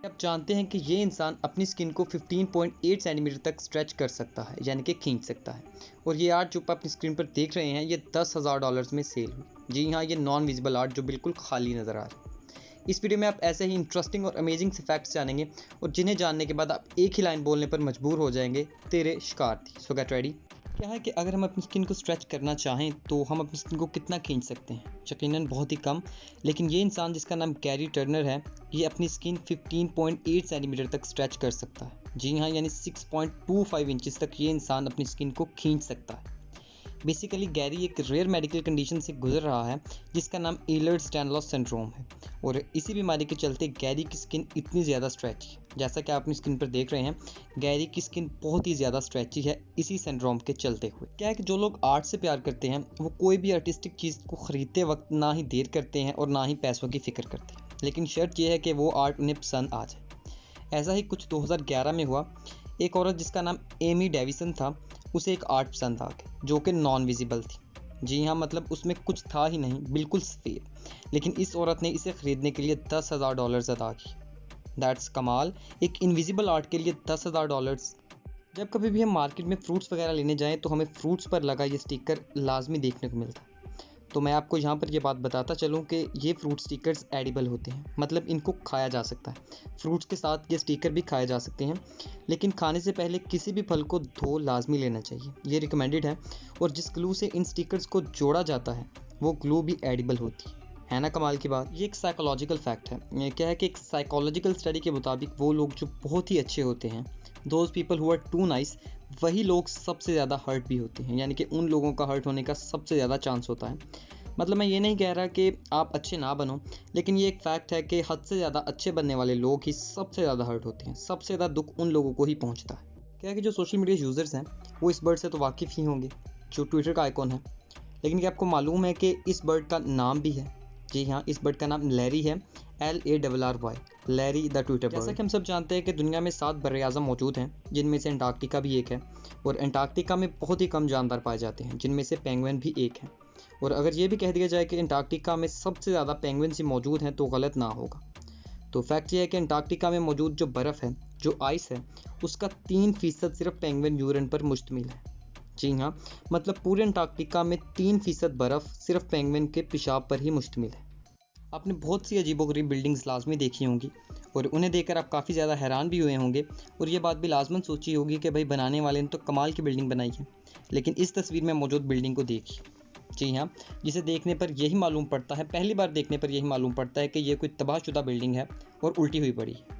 आप जानते हैं कि ये इंसान अपनी स्किन को 15.8 सेंटीमीटर तक स्ट्रेच कर सकता है, यानी कि खींच सकता है। और ये आर्ट जो आप अपनी स्क्रीन पर देख रहे हैं, ये $10,000 में सेल हुई। जी हाँ, ये नॉन विजिबल आर्ट जो बिल्कुल खाली नज़र आ रही है। इस वीडियो में आप ऐसे ही इंटरेस्टिंग और अमेजिंग से फैक्ट्स जानेंगे और जिन्हें जानने के बाद आप एक ही लाइन बोलने पर मजबूर हो जाएंगे, तेरे शिकार थी। सो गेट रेडी। क्या है कि अगर हम अपनी स्किन को स्ट्रेच करना चाहें तो हम अपनी स्किन को कितना खींच सकते हैं? यकीनन बहुत ही कम। लेकिन ये इंसान जिसका नाम गैरी टर्नर है, ये अपनी स्किन 15.8 सेंटीमीटर तक स्ट्रेच कर सकता है। जी हाँ, यानी 6.25 इंचज़ तक ये इंसान अपनी स्किन को खींच सकता है। बेसिकली गैरी एक रेयर मेडिकल कंडीशन से गुजर रहा है जिसका नाम एलर्ट-स्टैनलॉस सिंड्रोम है और इसी बीमारी के चलते गैरी की स्किन इतनी ज़्यादा स्ट्रेची है। जैसा कि आप अपनी स्किन पर देख रहे हैं, गैरी की स्किन बहुत ही ज़्यादा स्ट्रेची है इसी सिंड्रोम के चलते हुए। क्या है कि जो लोग आर्ट से प्यार करते हैं वो कोई भी आर्टिस्टिक चीज़ को ख़रीदते वक्त ना ही देर करते हैं और ना ही पैसों की फ़िक्र करते हैं, लेकिन शर्त यह है कि वो आर्ट उन्हें पसंद आ जाए। ऐसा ही कुछ 2011 में हुआ। एक औरत जिसका नाम एमी डेविसन था, उसे एक आर्ट पसंद आ गया जो कि नॉन विजिबल थी। जी हाँ, मतलब उसमें कुछ था ही नहीं, बिल्कुल सफ़ेद। लेकिन इस औरत ने इसे ख़रीदने के लिए $10,000 अदा किए। दैट्स कमाल। एक इनविजिबल आर्ट के लिए $10,000। जब कभी भी हम मार्केट में फ्रूट्स वगैरह लेने जाएं तो हमें फ्रूट्स पर लगा ये स्टिकर लाजमी देखने को मिलता है। तो मैं आपको यहाँ पर ये बात बताता चलूँ कि ये फ्रूट स्टिकर्स एडिबल होते हैं, मतलब इनको खाया जा सकता है। फ्रूट्स के साथ ये स्टिकर भी खाए जा सकते हैं, लेकिन खाने से पहले किसी भी फल को धो लाजमी लेना चाहिए, ये रिकमेंडेड है। और जिस ग्लू से इन स्टिकर्स को जोड़ा जाता है वो ग्लू भी एडिबल होती है ना? कमाल की बात। ये एक साइकोलॉजिकल फैक्ट है। ये क्या है कि एक साइकोलॉजिकल स्टडी के मुताबिक वो लोग जो बहुत ही अच्छे होते हैं, those people who are too nice, वही लोग सबसे ज़्यादा हर्ट भी होते हैं, यानी कि उन लोगों का हर्ट होने का सबसे ज़्यादा चांस होता है। मतलब मैं ये नहीं कह रहा कि आप अच्छे ना बनो, लेकिन ये एक फैक्ट है कि हद से ज़्यादा अच्छे बनने वाले लोग ही सबसे ज़्यादा हर्ट होते हैं। सबसे ज़्यादा दुख उन लोगों को ही पहुंचता है। क्या है कि जो सोशल मीडिया यूज़र्स हैं वो इस बर्ड से तो वाकिफ़ ही होंगे, जो ट्विटर का आइकॉन है। लेकिन क्या आपको मालूम है कि इस बर्ड का नाम भी है? जी हाँ, इस बर्ड का नाम लैरी है, LARRY, Larry the Twitter bird. जैसा कि हम सब जानते हैं कि दुनिया में 7 बर्र-ए-आज़म मौजूद हैं, जिनमें से अंटार्कटिका भी एक है। और अंटार्कटिका में बहुत ही कम जानदार पाए जाते हैं, जिनमें से पेंगुइन भी एक है। और अगर ये भी कह दिया जाए कि अंटार्कटिका में सबसे ज़्यादा पेंगुइन्स ही मौजूद हैं तो गलत ना होगा। तो फैक्ट ये है कि अंटार्कटिका में मौजूद जो बर्फ़ है, जो आइस है, उसका 3% सिर्फ पेंगुइन यूरिन पर मुश्तमिल है। जी हाँ, मतलब पूरे अंटार्कटिका में 3% बर्फ़ सिर्फ पेंगुइन के पेशाब पर ही मुश्तमिल है। आपने बहुत सी अजीबोगरीब बिल्डिंग्स लाजमी देखी होंगी और उन्हें देखकर आप काफ़ी ज़्यादा हैरान भी हुए होंगे और ये बात भी लाजमन सोची होगी कि भाई बनाने वाले ने तो कमाल की बिल्डिंग बनाई है। लेकिन इस तस्वीर में मौजूद बिल्डिंग को देखिए। जी हाँ, जिसे देखने पर यही मालूम पड़ता है, पहली बार देखने पर यही मालूम पड़ता है कि ये कोई तबाहशुदा बिल्डिंग है और उल्टी हुई पड़ी है।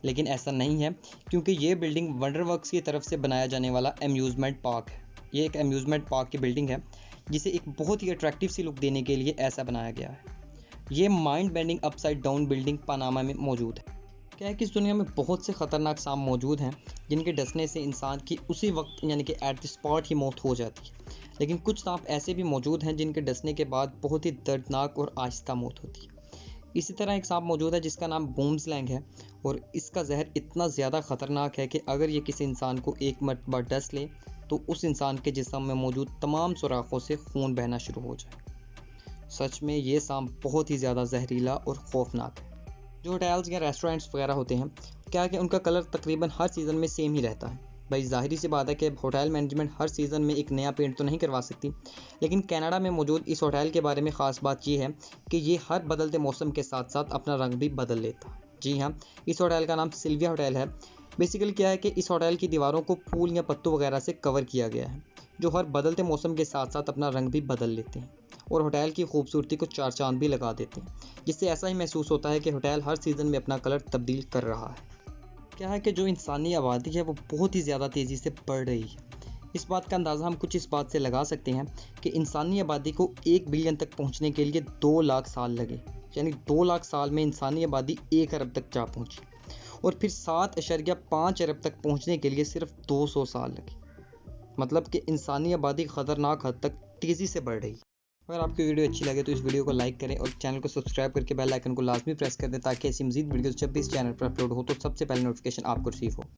लेकिन ऐसा नहीं है, क्योंकि ये बिल्डिंग वंडरवर्क्स की तरफ से बनाया जाने वाला अम्यूज़मेंट पार्क है। ये एक अम्यूज़मेंट पार्क की बिल्डिंग है जिसे एक बहुत ही अट्रैक्टिव सी लुक देने के लिए ऐसा बनाया गया है। ये mind bending upside down building Panama में मौजूद है। क्या है कि इस दुनिया में बहुत से ख़तरनाक सांप मौजूद हैं जिनके डसने से इंसान की उसी वक्त यानी कि एट द स्पॉट ही मौत हो जाती है। लेकिन कुछ सांप ऐसे भी मौजूद हैं जिनके डसने के बाद बहुत ही दर्दनाक और आहिस्ता मौत होती है। इसी तरह एक सांप मौजूद है जिसका नाम बूमस्लैंग है और इसका जहर इतना ज़्यादा ख़तरनाक है कि अगर ये किसी इंसान को एक मरतबा डस ले तो उस इंसान के जिस्म में मौजूद तमाम सुराखों से खून बहना शुरू हो जाए। सच में ये सांप बहुत ही ज़्यादा जहरीला और खौफनाक है। जो होटल्स या रेस्टोरेंट्स वगैरह होते हैं, क्या कि उनका कलर तकरीबन हर सीज़न में सेम ही रहता है। भाई ज़ाहिरी सी बात है कि होटल मैनेजमेंट हर सीज़न में एक नया पेंट तो नहीं करवा सकती। लेकिन कनाडा में मौजूद इस होटल के बारे में ख़ास बात यह है कि ये हर बदलते मौसम के साथ साथ अपना रंग भी बदल लेता है। जी हाँ, इस होटल का नाम सिल्विया होटल है। बेसिकली क्या है कि इस होटल की दीवारों को फूल या पत्तों वगैरह से कवर किया गया है, जो हर बदलते मौसम के साथ साथ अपना रंग भी बदल लेते हैं और होटल की खूबसूरती को चार चांद भी लगा देते हैं, जिससे ऐसा ही महसूस होता है कि होटल हर सीज़न में अपना कलर तब्दील कर रहा है। क्या है कि जो इंसानी आबादी है वो बहुत ही ज़्यादा तेज़ी से बढ़ रही है। इस बात का अंदाज़ा हम कुछ इस बात से लगा सकते हैं कि इंसानी आबादी को 1 बिलियन तक पहुंचने के लिए 2 लाख साल लगे, यानी 2 लाख साल में इंसानी आबादी 1 अरब तक जा पहुंची और फिर 7.5 अरब तक पहुंचने के लिए सिर्फ 200 साल लगे। मतलब कि इंसानी आबादी ख़तरनाक हद तक तेज़ी से बढ़ रही है। अगर आपकी वीडियो अच्छी लगे तो इस वीडियो को लाइक करें और चैनल को सब्सक्राइब करके बेल आइकन को लाजमी प्रेस कर दें ताकि ऐसी मज़ीद वीडियोस जब भी इस चैनल पर अपलोड हो तो सबसे पहले नोटिफिकेशन आपको रिसीव हो।